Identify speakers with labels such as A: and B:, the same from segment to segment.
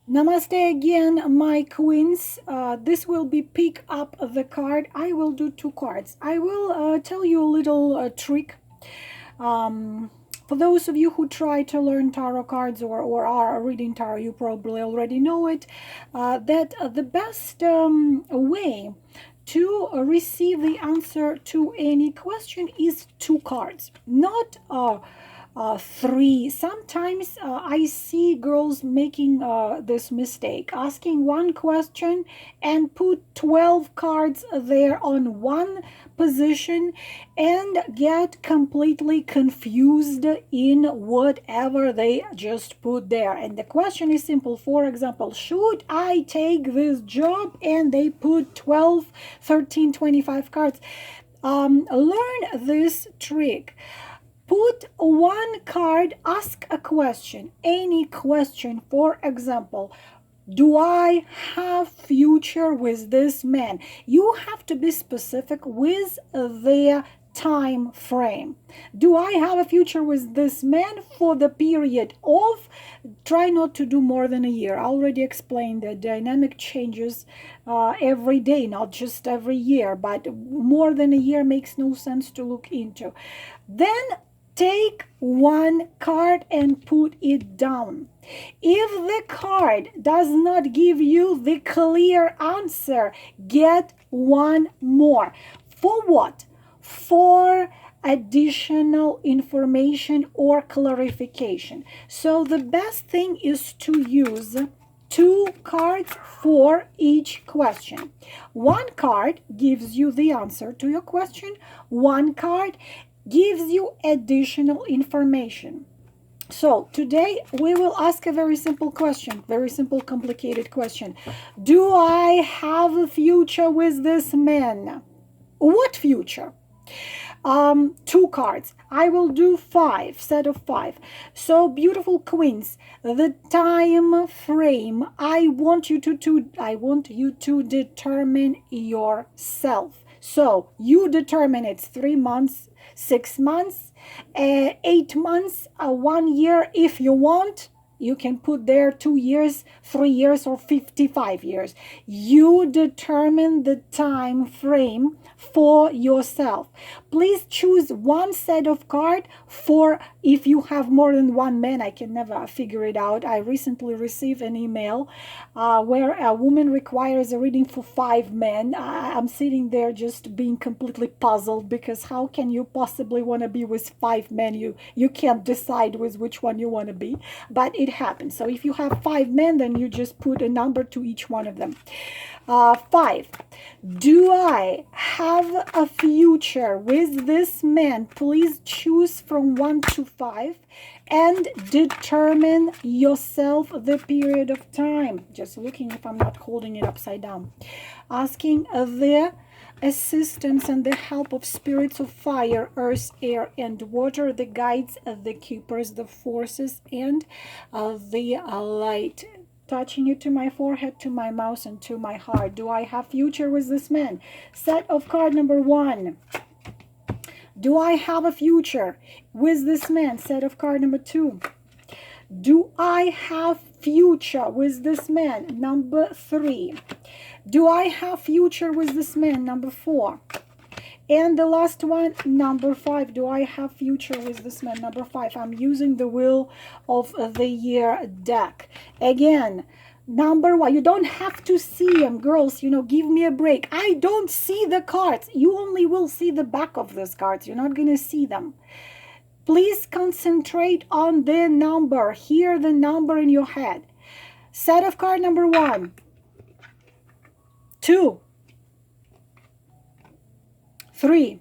A: Namaste again, my queens. This will be pick up the card. I will do two cards. I will tell you a little trick. Um, for those of you who try to learn tarot cards or are reading tarot, you probably already know it. That the best way to receive the answer to any question is two cards, not three. Sometimes I see girls making this mistake, asking one question and put 12 cards there on one position and get completely confused in whatever they just put there. And the question is simple. For example, should I take this job? And they put 12, 13, 25 cards. Learn this trick. Put one card, ask a question, any question. For example, do I have future with this man? You have to be specific with the time frame. Do I have a future with this man for the period of, try not to do more than a year. I already explained that dynamic changes every day, not just every year, but more than a year makes no sense to look into. Then take one card and put it down. If the card does not give you the clear answer, get one more. For what? For additional information or clarification. So the best thing is to use two cards for each question. One card gives you the answer to your question. One card gives you additional information. So today we will ask a very simple question, very simple, complicated question. Do I have a future with this man? What future? Two cards. I will do five, set of five. So beautiful queens, the time frame, I want you to determine yourself. So you determine it's 3 months, 6 months, 8 months, 1 year. If you want, you can put there 2 years, 3 years, or 55 years. You determine the time frame for yourself. Please choose one set of card for if you have more than one man. I can never figure it out. I recently received an email where a woman requires a reading for 5 men. I'm sitting there just being completely puzzled, because how can you possibly want to be with 5 men? You can't decide with which one you want to be, but it happens. So if you have 5 men, then you just put a number to each one of them. 5. Do I have a future with this man? Please choose from 1 to 5 and determine yourself the period of time. Just looking if I'm not holding it upside down. Asking the assistance and the help of spirits of fire, earth, air, and water, the guides, the keepers, the forces, and the light. Touching it to my forehead, to my mouth, and to my heart. Do I have future with this man? Set of card number 1. Do I have a future with this man? Set of card number 2. Do I have future with this man? Number 3. Do I have future with this man? Number 4. And the last one, number 5. Do I have future with this man? Number 5. I'm using the Wheel of the Year deck. Again, number 1. You don't have to see them, girls. Give me a break. I don't see the cards. You only will see the back of those cards. You're not going to see them. Please concentrate on the number. Hear the number in your head. Set of card number 1, 2, 3,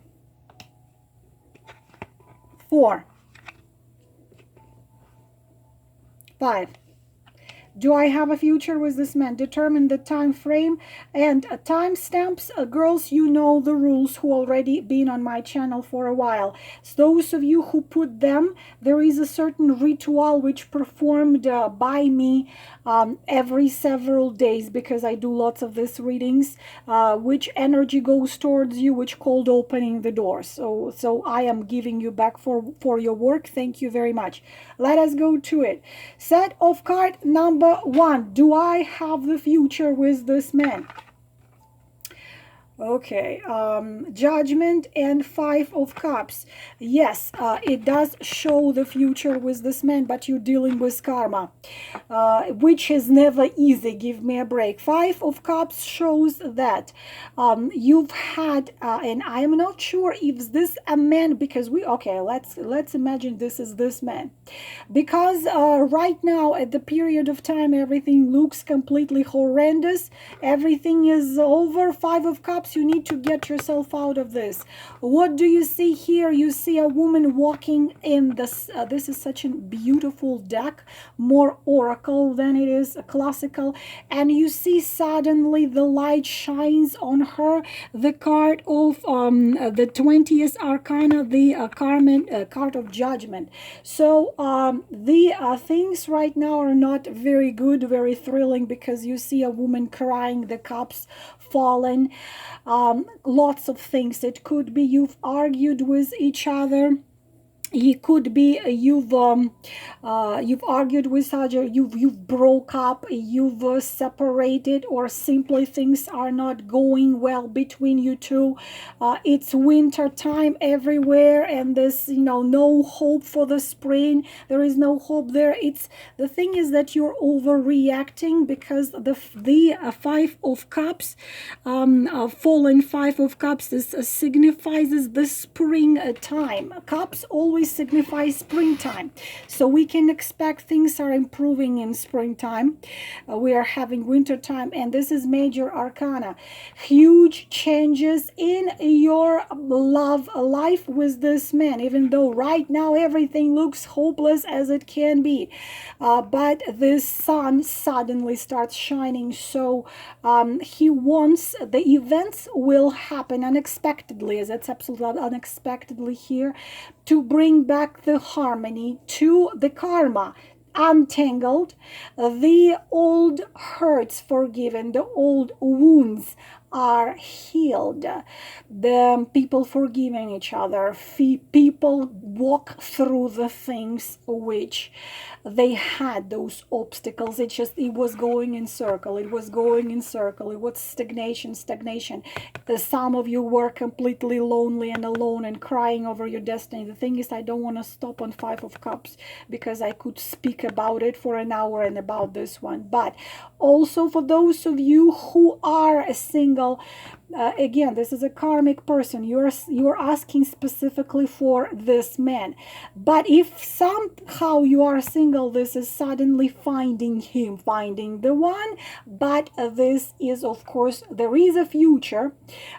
A: 4, 5. Do I have a future with this man? Determine the time frame and time stamps. Girls, you know the rules who already been on my channel for a while. So those of you who put them, there is a certain ritual which performed by me every several days, because I do lots of these readings, which energy goes towards you, which called opening the door. So I am giving you back for your work. Thank you very much. Let us go to it. Set of card number Number 1, do I have the future with this man? Okay, Judgment and 5 of Cups. Yes, it does show the future with this man, but you're dealing with karma, which is never easy. Give me a break. 5 of Cups shows that you've had, and I'm not sure if this a man, because okay, let's imagine this is this man, because right now at the period of time everything looks completely horrendous. Everything is over. 5 of Cups. You need to get yourself out of this. What do you see here? You see a woman walking in this. This is such a beautiful deck, more oracle than it is classical. And you see suddenly the light shines on her. The card of the 20th arcana, the card of judgment. So the things right now are not very good, very thrilling, because you see a woman crying, the cups fallen, lots of things. It could be you've argued with each other. It could be you've argued with other, you've broke up, you've separated, or simply things are not going well between you two. It's winter time everywhere, and there's no hope for the spring. There is no hope there. It's the thing is that you're overreacting, because the 5 of Cups, fallen 5 of Cups, this signifies the spring time. Cups always signifies springtime, so we can expect things are improving in springtime. We are having winter time, and this is major arcana. Huge changes in your love life with this man, even though right now everything looks hopeless as it can be, but this sun suddenly starts shining. So he wants, the events will happen unexpectedly, that's absolutely unexpectedly here, to bring back the harmony to the karma, untangled, the old hurts forgiven, the old wounds are healed, the people forgiving each other, people walk through the things which they had, those obstacles. It was going in circle, it was stagnation. Some of you were completely lonely and alone and crying over your destiny. The thing is, I don't want to stop on 5 of Cups, because I could speak about it for an hour and about this one. But also for those of you who are single, again, this is a karmic person. You're asking specifically for this man. But if somehow you are single, this is suddenly finding him, finding the one. But this is, of course, there is a future.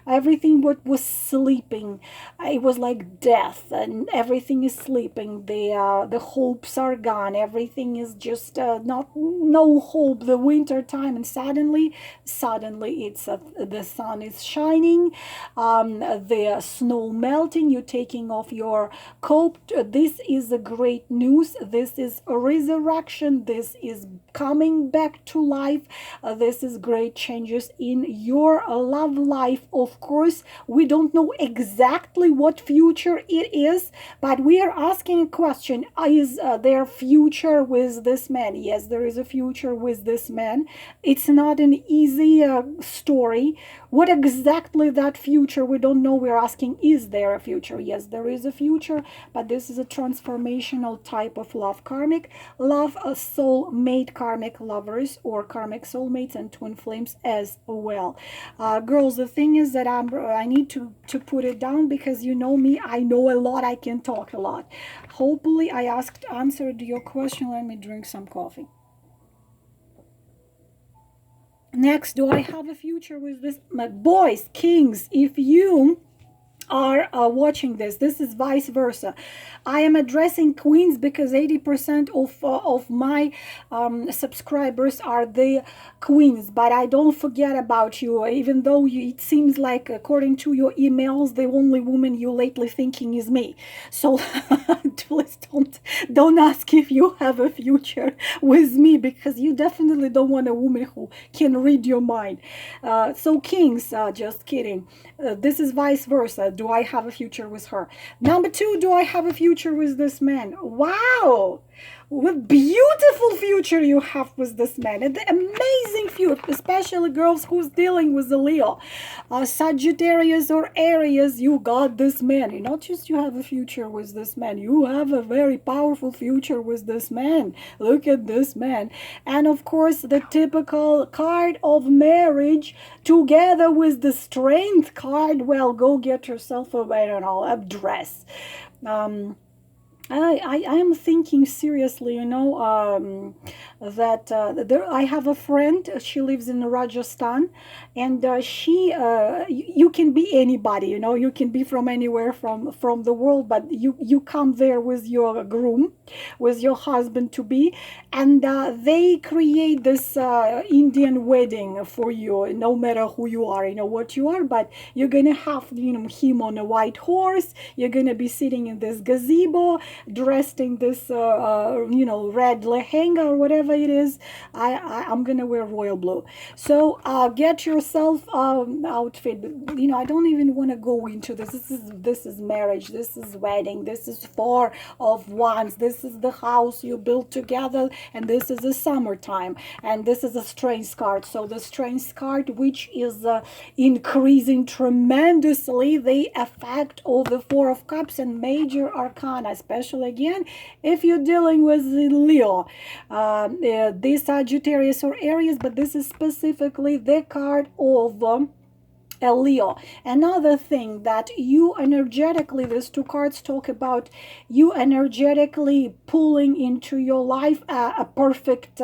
A: Everything what was sleeping, it was like death, and everything is sleeping. The hopes are gone. Everything is just no hope. The winter time, and suddenly it's the sun is shining, the snow melting, you taking off your coat. This is a great news. This is a resurrection. This is coming back to life. This is great changes in your love life. Of course, we don't know exactly what future it is, but we are asking a question. Is there future with this man? Yes, there is a future with this man. It's not an easy story. What exactly that future, we don't know. We're asking, is there a future? Yes, there is a future, but this is a transformational type of love. Karmic love, soul-mate karmic lovers, or karmic soulmates and twin flames as well. Girls, the thing is that I need to put it down, because you know me, I know a lot, I can talk a lot. Hopefully I answered your question. Let me drink some coffee. Next, do I have a future with this? My boys, kings, if you are watching this is vice versa. I am addressing queens because 80% of my subscribers are the queens, but I don't forget about you, even though it seems like, according to your emails, the only woman you lately thinking is me. So please don't ask if you have a future with me, because you definitely don't want a woman who can read your mind. So kings, just kidding. This is vice versa. Do I have a future with her? Number 2, do I have a future with this man? Wow! what beautiful future you have with this man, and the amazing future, especially girls who's dealing with the Leo, Sagittarius or Aries. You got this man. You not just you have a future with this man, you have a very powerful future with this man. Look at this man. And of course the typical card of marriage together with the strength card. Well, go get yourself a, I don't know, a dress. I am thinking seriously, that there I have a friend. She lives in Rajasthan, and you can be anybody, you can be from anywhere from the world, but you come there with your groom, with your husband to be, and they create this Indian wedding for you, no matter who you are, what you are, but you're gonna have him on a white horse. You're gonna be sitting in this gazebo, dressed in this red lehenga or whatever it is. I'm gonna wear royal blue. So get yourself outfit. I don't even want to go into this. This is marriage. This is wedding. This is four of wands. This is the house you built together, and this is the summertime, and this is a strength card. So the strength card, which is increasing tremendously the effect of the Four of Cups and major arcana, especially again if you're dealing with Leo, the Sagittarius or Aries, but this is specifically the card of a Leo. Another thing that you energetically, these two cards talk about you energetically pulling into your life a perfect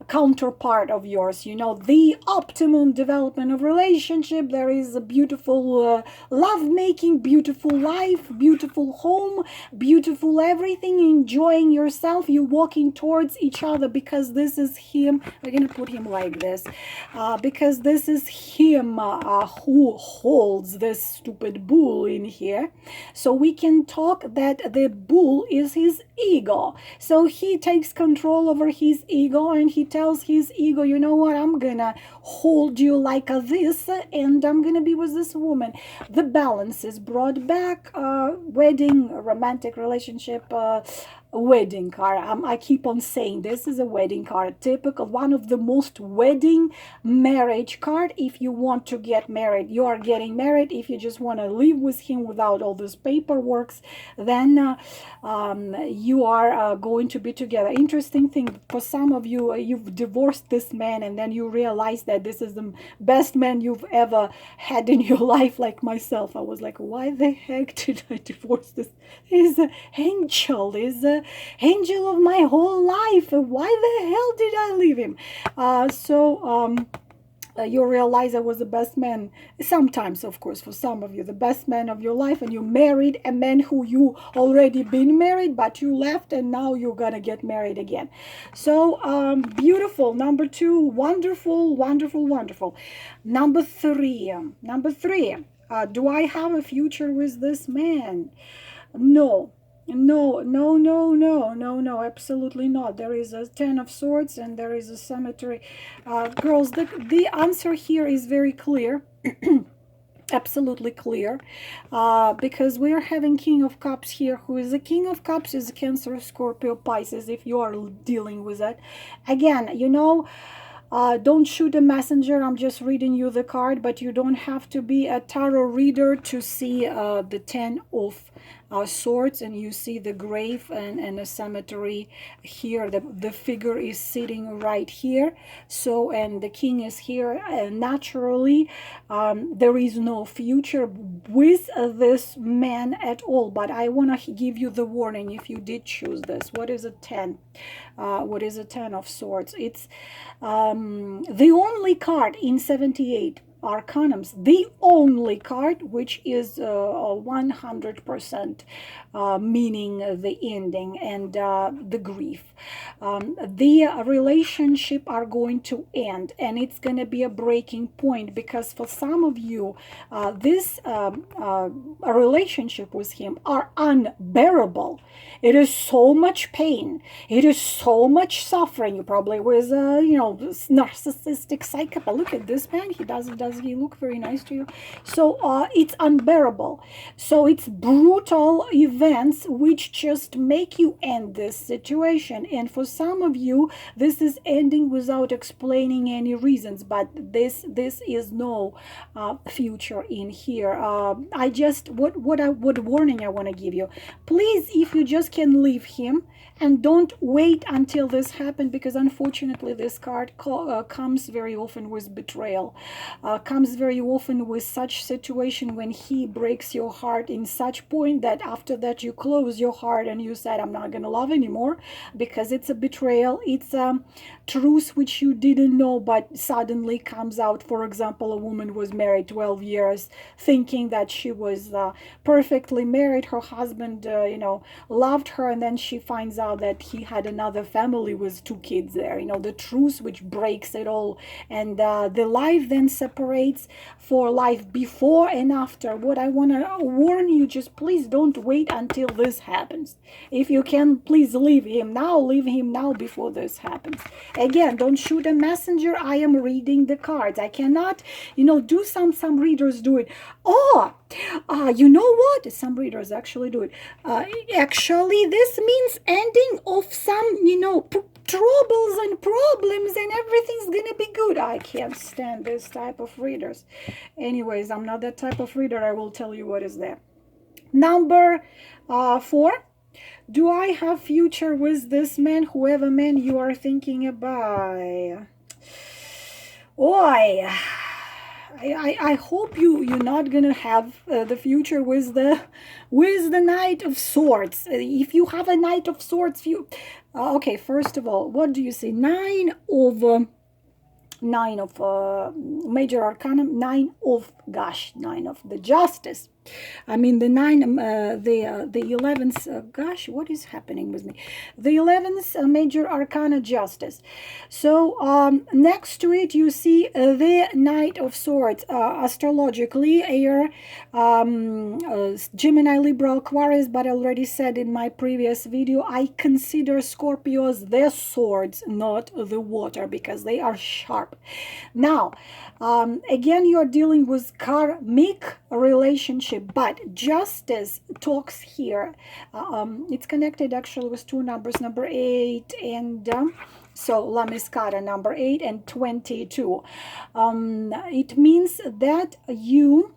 A: counterpart of yours, the optimum development of relationship. There is a beautiful love making, beautiful life, beautiful home, beautiful everything, enjoying yourself. You walking towards each other because this is him. We're gonna put him like this because this is him who holds this stupid bull in here. So we can talk that the bull is his ego. So he takes control over his ego, and he tells his ego, you know what, I'm gonna hold you like this, and I'm gonna be with this woman. The balance is brought back. Wedding, romantic relationship, wedding card. I keep on saying this is a wedding card, typical, one of the most wedding marriage card. If you want to get married, you are getting married. If you just want to live with him without all this paperwork, then you are going to be together. Interesting thing, for some of you, you've divorced this man, and then you realize that this is the best man you've ever had in your life. Like myself, I was like, why the heck did I divorce this? He's an angel, is a angel of my whole life. Why the hell did I leave him? You realize I was the best man. Sometimes, of course, for some of you, the best man of your life, and you married a man who you already been married, but you left, and now you're gonna get married again. So beautiful. Number two, wonderful, wonderful, wonderful. Number three. Do I have a future with this man? No. No, absolutely not. There is a Ten of Swords, and there is a Cemetery. Girls, the answer here is very clear. Absolutely clear, because we are having King of Cups here, who is the King of Cups, is Cancer, Scorpio, Pisces, if you are dealing with that. Again, don't shoot a messenger. I'm just reading you the card, but you don't have to be a tarot reader to see the Ten of Swords, and you see the grave and a cemetery here. The figure is sitting right here. So, and the king is here. Naturally, there is no future with this man at all. But I want to give you the warning if you did choose this. What is a 10? What is a 10 of Swords? It's the only card in 78 arcanums, the only card which is 100% meaning the ending and the grief. The relationship are going to end, and it's going to be a breaking point, because for some of you, this relationship with him are unbearable. It is so much pain. It is so much suffering. You probably was narcissistic psychopath. Look at this man. He doesn't Does he look very nice to you? So it's unbearable. So it's brutal events which just make you end this situation. And for some of you, this is ending without explaining any reasons. But this is no future in here. I just what warning I want to give you. Please, if you just can leave him, and don't wait until this happens, because unfortunately this card comes very often with betrayal, comes very often with such situation when he breaks your heart in such point that after that you close your heart and you said, I'm not gonna love anymore, because it's a betrayal. It's a truth which you didn't know but suddenly comes out. For example, a woman was married 12 years thinking that she was perfectly married, her husband loved her, and then she finds out that he had another family with 2 kids there. The truth which breaks it all. And the life then separates for life before and after. What I want to warn you, just please don't wait until this happens. If you can, please leave him now before this happens. Again, don't shoot a messenger. I am reading the cards. I cannot do some readers do it. You know what? Some readers actually do it. Actually, this means ending of some, troubles and problems, and everything's gonna be good. I can't stand this type of readers. Anyways, I'm not that type of reader. I will tell you what is there. Number 4. Do I have future with this man, whoever man you are thinking about? Oi. I hope you're not gonna have the future with the Knight of Swords. If you have a Knight of Swords, okay. First of all, what do you say? Nine of Major Arcana, nine of the Justice. I mean the 11th. Gosh, what is happening with me? The 11th Major Arcana Justice. So next to it you see the Knight of Swords. Astrologically, air, Gemini, Libra, Aquarius. But I already said in my previous video, I consider Scorpios their swords, not the water, because they are sharp. Now, again, you're dealing with karmic relationship, but justice talks here. It's connected actually with 2 numbers, number 8 and so La Miscata, number 8 and 22. It means that you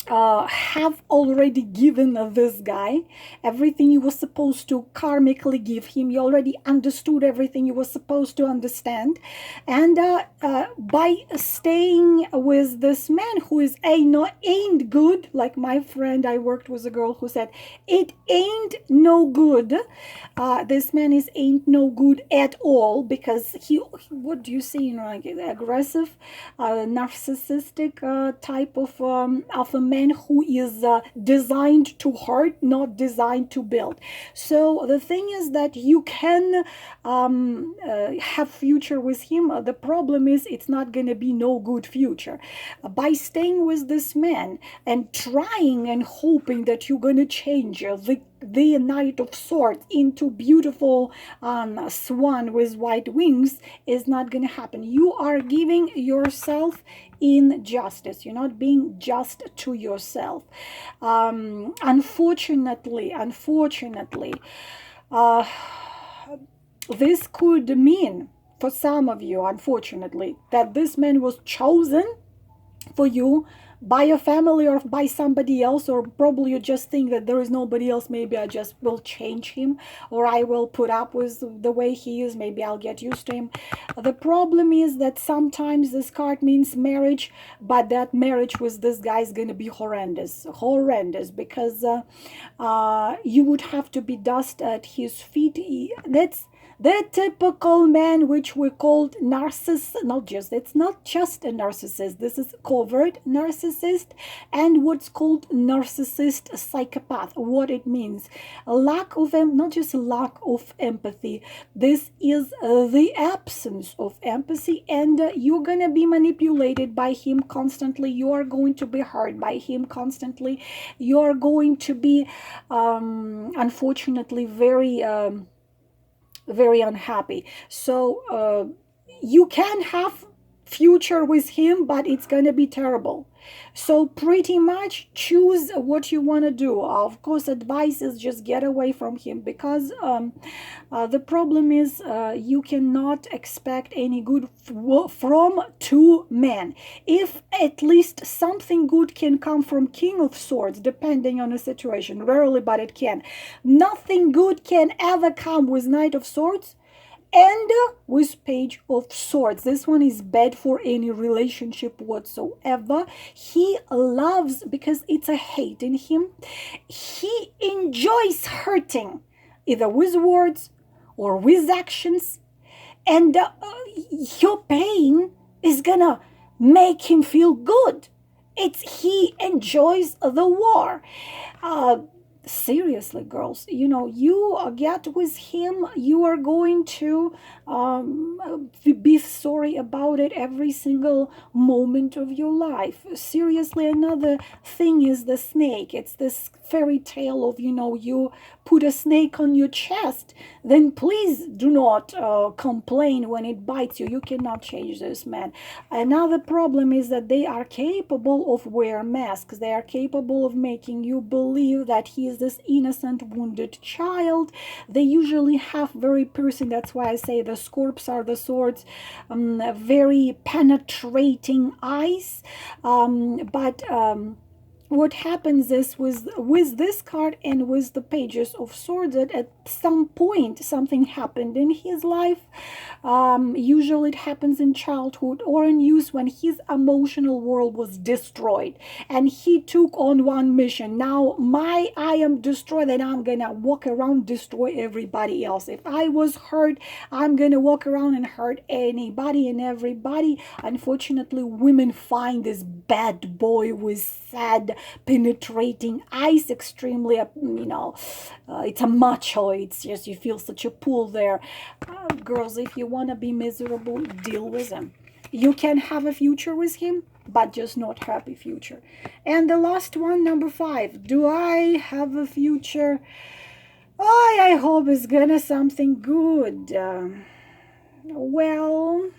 A: have already given this guy everything you were supposed to karmically give him. You already understood everything you were supposed to understand, and by staying with this man who is ain't good, like my friend, I worked with a girl who said it ain't no good. This man is ain't no good at all, because he what do you see, like aggressive, narcissistic type of a man who is designed to hurt, not designed to build. So the thing is that you can have future with him. The problem is it's not going to be no good future. By staying with this man and trying and hoping that you're going to change the Knight of Swords into beautiful swan with white wings is not going to happen. You are giving yourself injustice. You're not being just to yourself. Unfortunately, this could mean for some of you, unfortunately, that this man was chosen for you by a family or by somebody else, or probably you just think that there is nobody else. Maybe I just will change him, or I will put up with the way he is. Maybe I'll get used to him. The problem is that sometimes this card means marriage, but that marriage with this guy is going to be horrendous, because you would have to be dust at his feet. That's the typical man which we called narcissist. It's not just a narcissist. This is covert narcissist and what's called narcissist psychopath. What it means, not just lack of empathy. This is the absence of empathy, and you're gonna be manipulated by him constantly. You are going to be hurt by him constantly. You are going to be unfortunately very unhappy. So you can have future with him, but it's gonna be terrible. So pretty much choose what you want to do. Of course, advice is just get away from him, because the problem is you cannot expect any good from two men. If at least something good can come from King of Swords, depending on the situation, rarely, but it can. Nothing good can ever come with Knight of Swords and with Page of Swords. This one is bad for any relationship whatsoever. He loves, because it's a hate in him, he enjoys hurting, either with words or with actions, and your pain is gonna make him feel good. He enjoys the war. uh, Seriously, girls, you get with him, you are going to be sorry about it every single moment of your life. Seriously, another thing is the snake. It's this fairy tale of, you put a snake on your chest, then please do not complain when it bites you. You cannot change this man. Another problem is that they are capable of wear masks. They are capable of making you believe that he is this innocent wounded child. They usually have very piercing, that's why I say the scorps are the swords, very penetrating eyes, but what happens is with this card and with the Pages of Swords, that at some point something happened in his life. Usually it happens in childhood or in youth, when his emotional world was destroyed and he took on one mission. Now I am destroyed, and I'm gonna walk around destroy everybody else. If I was hurt, I'm gonna walk around and hurt anybody and everybody. Unfortunately, women find this bad boy with sad penetrating eyes extremely, it's a macho. It's just, you feel such a pull there. Girls, if you want to be miserable, deal with him. You can have a future with him, but just not happy future. And the last one, number 5, do I have a future? I hope it's gonna something good. Well,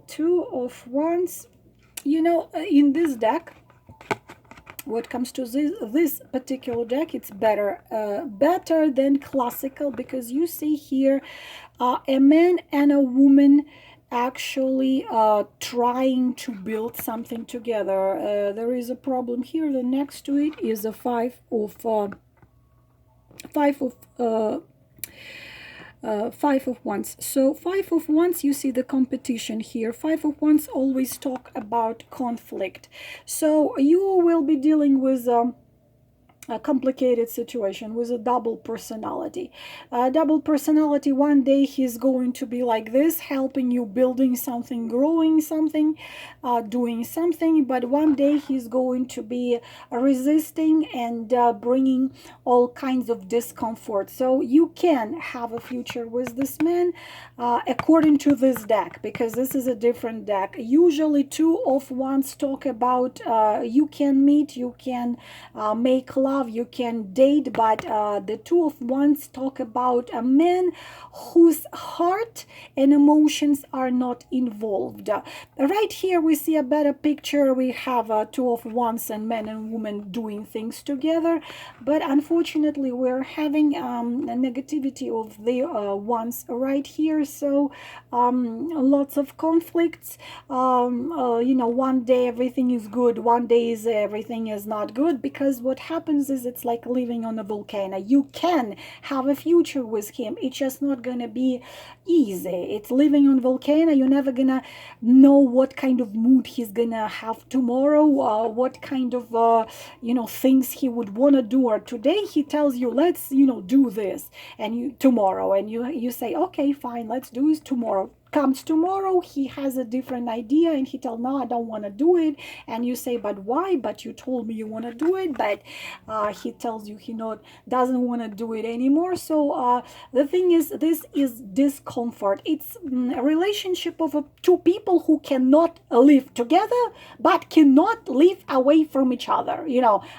A: 2 of Wands. In this deck, what comes to this particular deck, it's better than classical, because you see here a man and a woman actually trying to build something together. There is a problem here. The next to it is a five of Wands. So 5 of Wands, you see the competition here. 5 of Wands always talk about conflict. So you will be dealing with a complicated situation with a double personality. Double personality, one day he's going to be like this, helping you, building something, growing something, doing something, but one day he's going to be resisting and bringing all kinds of discomfort. So you can have a future with this man according to this deck, because this is a different deck. Usually 2 of Wands talk about you can meet, you can make love, you can date, but the 2 of Wands talk about a man whose heart and emotions are not involved. Right here we see a better picture. We have 2 of Wands and men and women doing things together, but unfortunately we're having a negativity of the Wands right here. So lots of conflicts. One day everything is good, one day everything is not good, because what happens is it's like living on a volcano. You can have a future with him, it's just not gonna be easy. It's living on volcano. You're never gonna know what kind of mood he's gonna have tomorrow, what kind of things he would want to do. Or today he tells you, let's do this, and you tomorrow, and you say, okay, fine, let's do it tomorrow. Comes tomorrow, he has a different idea, and he tells, no, I don't want to do it. And you say, but why? But you told me you want to do it. But he tells you he doesn't want to do it anymore. So the thing is, this is discomfort. It's a relationship of 2 people who cannot live together, but cannot live away from each other.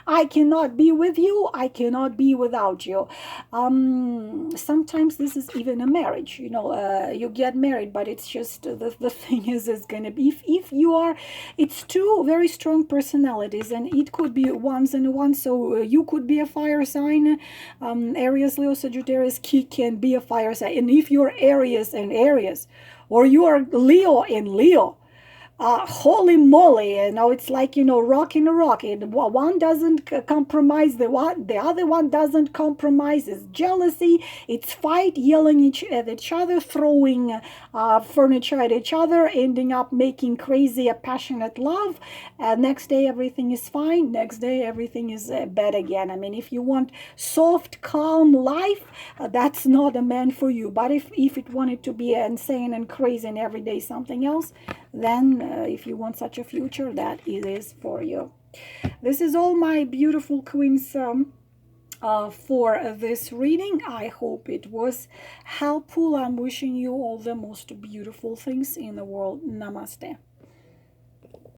A: I cannot be with you, I cannot be without you. Sometimes this is even a marriage. You get married, but it's just the thing is, it's gonna be, if you are, it's two very strong personalities, and it could be ones and ones. So you could be a fire sign, Aries, Leo, Sagittarius can be a fire sign. And if you're Aries and Aries, or you are Leo and Leo, holy moly, it's like, rock in a rock. One doesn't compromise the other one doesn't compromise. It's jealousy, it's fight, yelling at each other, throwing furniture at each other, ending up making crazy a passionate love. Next day everything is fine, next day everything is bad again. I mean, if you want soft, calm life, that's not a man for you. But if it wanted to be insane and crazy and every day something else, then if you want such a future, that it is for you. This is all, my beautiful queens, for this reading. I hope it was helpful. I'm wishing you all the most beautiful things in the world. Namaste.